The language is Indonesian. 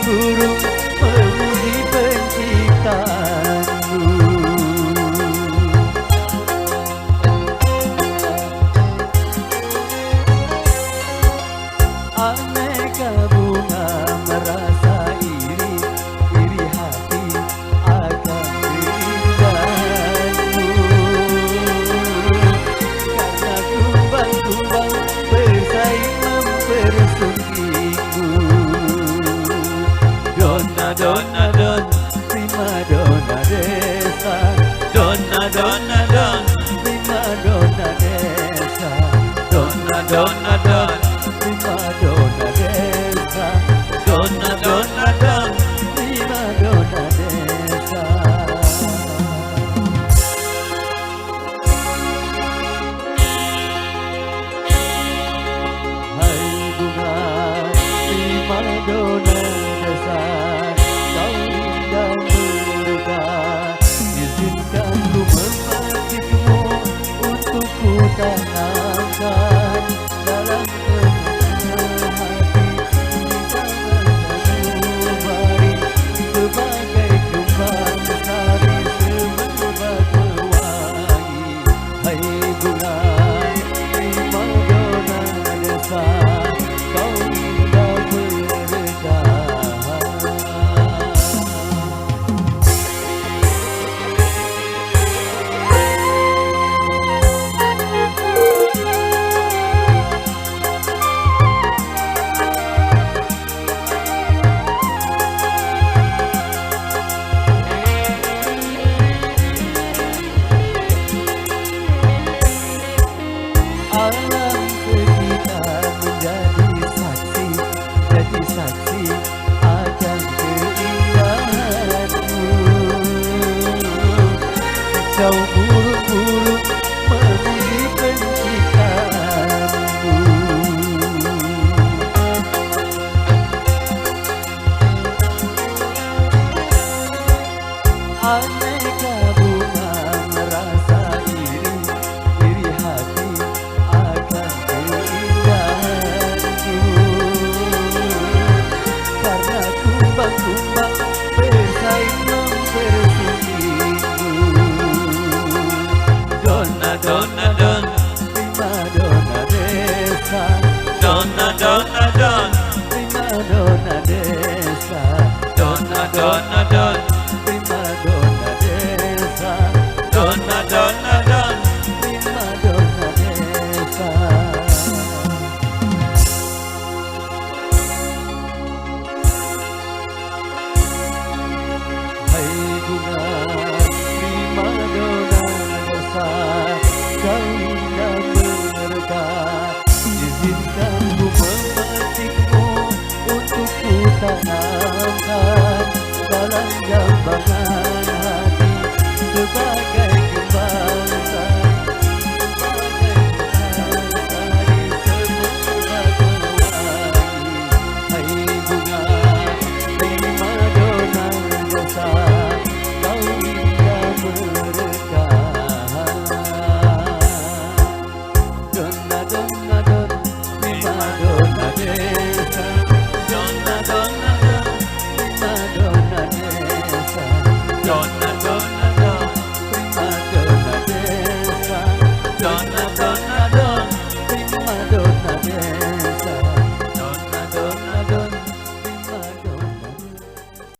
burung-burung memuji penciptaanmu. Aneka bunga merasa iri, iri hati akan keindahanmu. Karena kumbang-kumbang bersaing mempersungkimu. Donna, donna, don, prima donna desa. Donna, donna, don, prima donna desa. Donna, donna, don, prima donna desa. Donna, donna, don, prima donna desa. Hai bunga prima donna desa, kau indah megah. Izinkan ku memetikmu untuk ku tanamkan dalam hati. Janganlah bari sebagai kembang sari semerbak mewangi. Hai bunga prima donna desa, kau indah megah. Alam sekitar menjadi saksi akan keindahanmu. Kau burung-burung memuji penciptaanmu. Aneka bunga merasa iri, iri hati akan keindahanmu. Karena kumbang-kumbang bersaing mempersungkimu. Donna, donna, don, prima donna desa. Donna, donna, don, prima donna desa. Donna, donna, don, prima donna desa. Donna, donna, don, prima donna desa. Hai bunga prima donna desa, kau indah megah. Izinkan ku memetikmu untuk ku tanamkan dalam jambangan hati sebagai